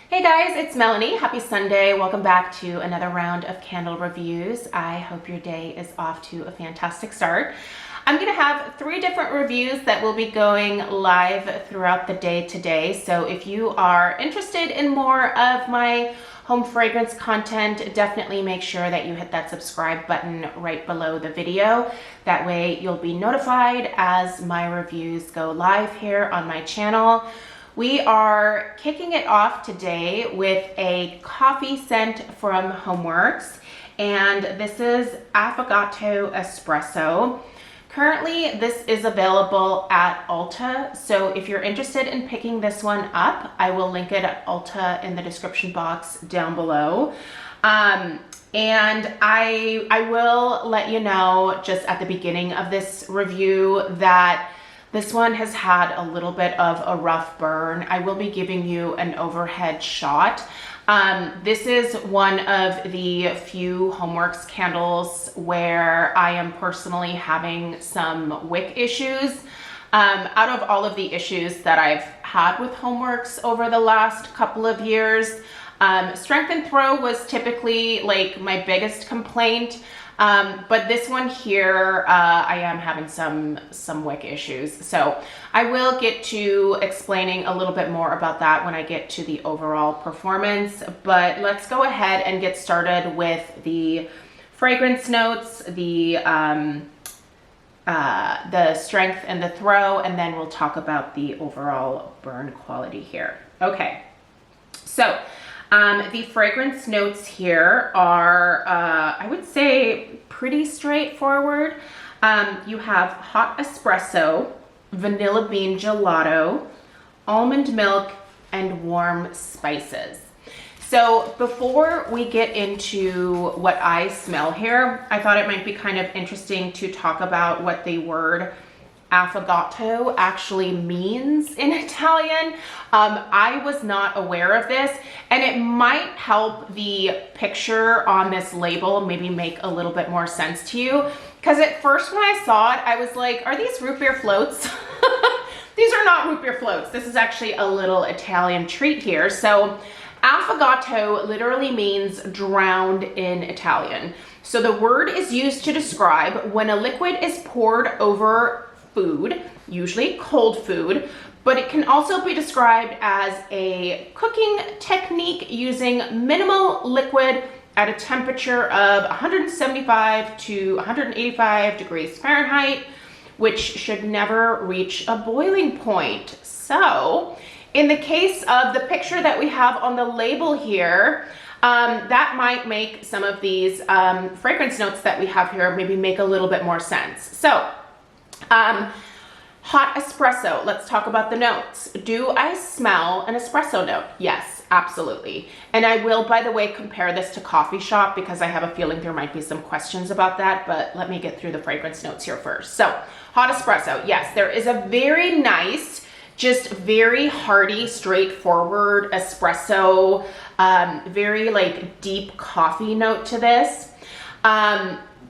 Hey guys, it's Melanie. Happy Sunday. Welcome back to another round of candle reviews. I hope your day is off to a fantastic start. I'm going to have 3 different reviews that will be going live throughout the day today. So if you are interested in more of my home fragrance content, definitely make sure that you hit that subscribe button right below the video. That way you'll be notified as my reviews go live here on my channel. We are kicking it off today with a coffee scent from HomeWorx, and this is Affogato Espresso. Currently, this is available at Ulta, so if you're interested in picking this one up, I will link it at Ulta in the description box down below. And I will let you know just at the beginning of this review that this one has had a little bit of a rough burn. I will be giving you an overhead shot. This is one of the few HomeWorx candles where I am personally having some wick issues. Out of all of the issues that I've had with HomeWorx over the last couple of years, strength and throw was typically like my biggest complaint. But this one here, I am having some wick issues. So I will get to explaining a little bit more about that when I get to the overall performance. But let's go ahead and get started with the fragrance notes, the strength and the throw, and then we'll talk about the overall burn quality here. Okay, so the fragrance notes here are, I would say, pretty straightforward. You have hot espresso, vanilla bean gelato, almond milk, and warm spices. So before we get into what I smell here, I thought it might be kind of interesting to talk about what the word affogato actually means in Italian. I was not aware of this, and it might help the picture on this label maybe make a little bit more sense to you, because at first when I saw it, I was like, are these root beer floats? These are not root beer floats. This is actually a little Italian treat here. So affogato literally means drowned in Italian. So the word is used to describe when a liquid is poured over food, usually cold food, but it can also be described as a cooking technique using minimal liquid at a temperature of 175 to 185 degrees Fahrenheit, which should never reach a boiling point. So in the case of the picture that we have on the label here, that might make some of these fragrance notes that we have here maybe make a little bit more sense. So hot espresso. Let's talk about the notes. Do I smell an espresso note? Yes, absolutely. And I will, by the way, compare this to coffee shop because I have a feeling there might be some questions about that, but let me get through the fragrance notes here first. So hot espresso. Yes, there is a very nice, just very hearty, straightforward espresso, very like deep coffee note to this.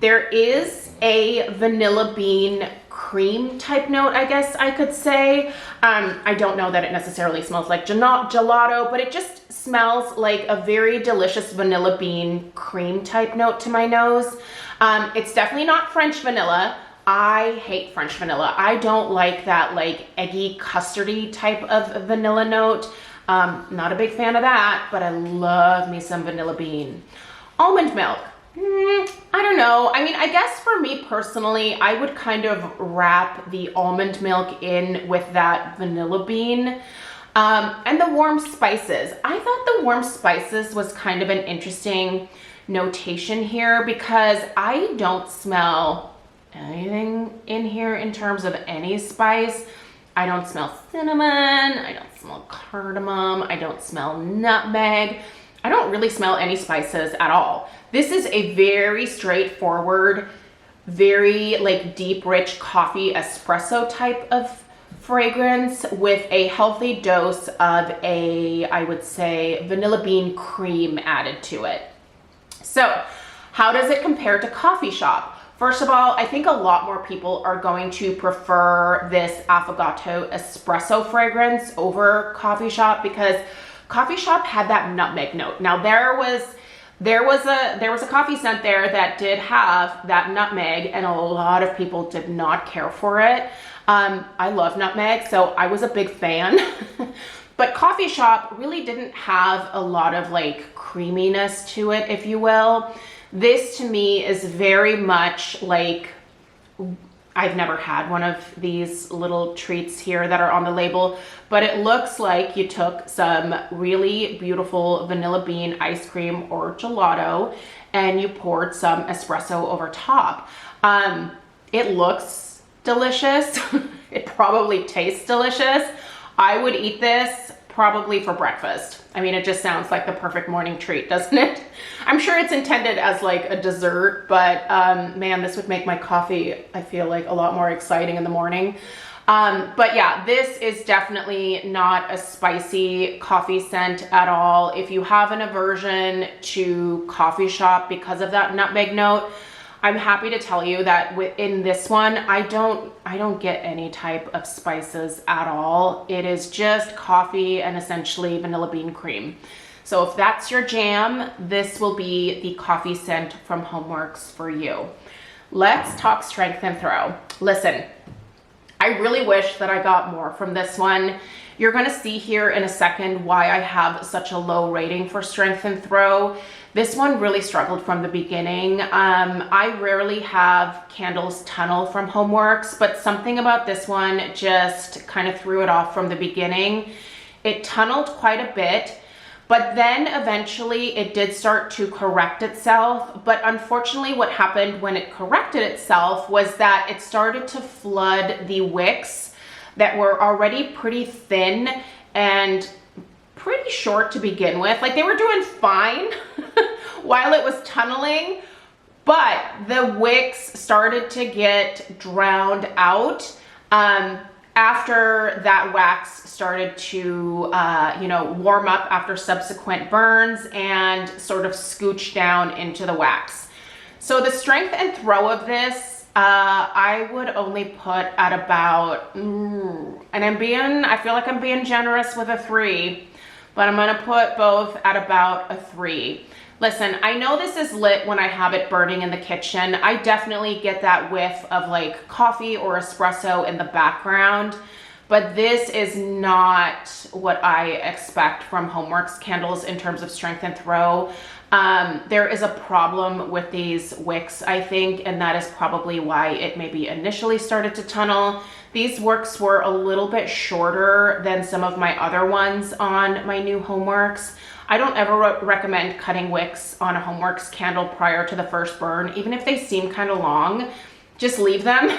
There is a vanilla bean cream type note, I guess I could say. I don't know that it necessarily smells like gelato, but it just smells like a very delicious vanilla bean cream type note to my nose. It's definitely not French vanilla. I hate French vanilla. I don't like that like eggy custardy type of vanilla note. Not a big fan of that, but I love me some vanilla bean. Almond milk. I don't know. I mean, I guess for me personally, I would kind of wrap the almond milk in with that vanilla bean. And the warm spices. I thought the warm spices was kind of an interesting notation here because I don't smell anything in here in terms of any spice. I don't smell cinnamon. I don't smell cardamom. I don't smell nutmeg. I don't really smell any spices at all. This is a very straightforward, very like deep, rich coffee espresso type of fragrance with a healthy dose of a, I would say, vanilla bean cream added to it. So how does it compare to coffee shop? First of all, I think a lot more people are going to prefer this Affogato Espresso fragrance over coffee shop because Coffee Shop had that nutmeg note. Now there was a coffee scent there that did have that nutmeg, and a lot of people did not care for it. I love nutmeg, so I was a big fan. But Coffee Shop really didn't have a lot of like creaminess to it, if you will. This to me is very much like, I've never had one of these little treats here that are on the label, but it looks like you took some really beautiful vanilla bean ice cream or gelato and you poured some espresso over top. It looks delicious. It probably tastes delicious. I would eat this probably for breakfast. I mean, it just sounds like the perfect morning treat, doesn't it? I'm sure it's intended as like a dessert, but man, this would make my coffee, I feel like, a lot more exciting in the morning. But yeah, this is definitely not a spicy coffee scent at all. If you have an aversion to Coffee Shop because of that nutmeg note, I'm happy to tell you that in this one, I don't get any type of spices at all. It is just coffee and essentially vanilla bean cream. So if that's your jam, this will be the coffee scent from HomeWorx for you. Let's talk strength and throw. Listen, I really wish that I got more from this one. You're gonna see here in a second why I have such a low rating for strength and throw. This one really struggled from the beginning. I rarely have candles tunnel from HomeWorx, but something about this one just kind of threw it off from the beginning. It tunneled quite a bit, but then eventually it did start to correct itself. But unfortunately, what happened when it corrected itself was that it started to flood the wicks that were already pretty thin and pretty short to begin with. Like, they were doing fine while it was tunneling, but the wicks started to get drowned out after that wax started to warm up after subsequent burns and sort of scooch down into the wax. So the strength and throw of this, I would only put at about, and I feel like I'm being generous with a 3, but I'm gonna put both at about a 3. Listen, I know this is lit when I have it burning in the kitchen. I definitely get that whiff of like coffee or espresso in the background, but this is not what I expect from HomeWorx candles in terms of strength and throw. There is a problem with these wicks, I think, and that is probably why it maybe initially started to tunnel. These wicks were a little bit shorter than some of my other ones on my new HomeWorx. I don't ever recommend cutting wicks on a HomeWorx candle prior to the first burn. Even if they seem kind of long, just leave them.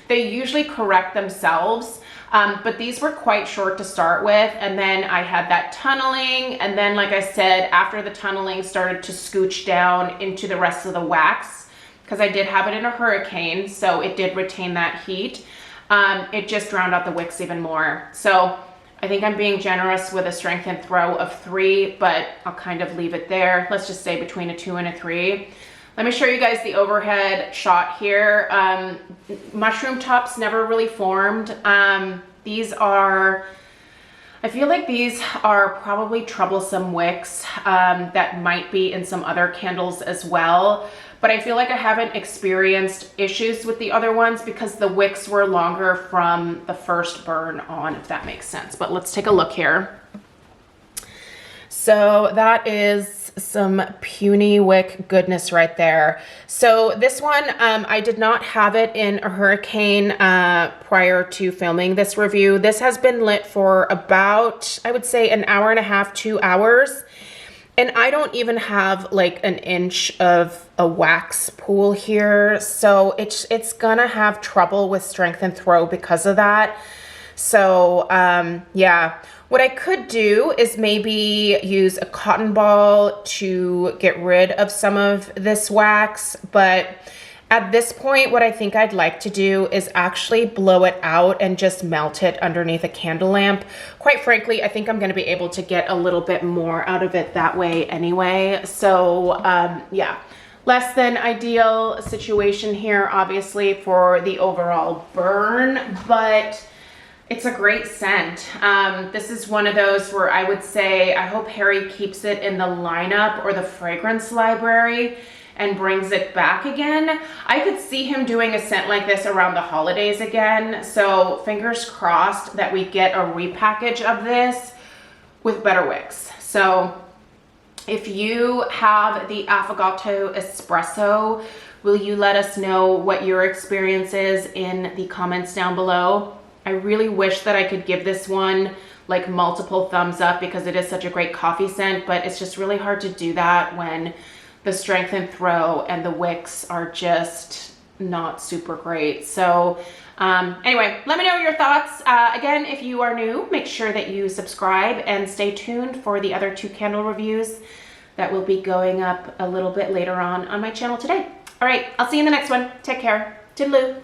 They usually correct themselves. But these were quite short to start with, and then I had that tunneling, and then like I said, after the tunneling started to scooch down into the rest of the wax, because I did have it in a hurricane, so it did retain that heat. It just drowned out the wicks even more. So I think I'm being generous with a strength and throw of 3, but I'll kind of leave it there. Let's just say between a 2 and a 3. Let me show you guys the overhead shot here. Mushroom tops never really formed. These are, I feel like these are probably troublesome wicks that might be in some other candles as well. But I feel like I haven't experienced issues with the other ones because the wicks were longer from the first burn on, if that makes sense. But let's take a look here. So that is some puny wick goodness right there. So this one, I did not have it in a hurricane prior to filming this review. This has been lit for about, I would say, an hour and a half, 2 hours. And I don't even have like an inch of a wax pool here. So it's gonna have trouble with strength and throw because of that. So yeah, what I could do is maybe use a cotton ball to get rid of some of this wax. But at this point, what I think I'd like to do is actually blow it out and just melt it underneath a candle lamp. Quite frankly, I think I'm gonna be able to get a little bit more out of it that way anyway. So yeah, less than ideal situation here, obviously, for the overall burn, but It's a great scent. This is one of those where I would say, I hope Harry keeps it in the lineup or the fragrance library and brings it back again. I could see him doing a scent like this around the holidays again. So fingers crossed that we get a repackage of this with better wicks. So if you have the Affogato Espresso, will you let us know what your experience is in the comments down below? I really wish that I could give this one like multiple thumbs up because it is such a great coffee scent, but it's just really hard to do that when the strength and throw and the wicks are just not super great. So anyway, let me know your thoughts. Again, if you are new, make sure that you subscribe and stay tuned for the other 2 candle reviews that will be going up a little bit later on my channel today. All right, I'll see you in the next one. Take care. Toodaloo.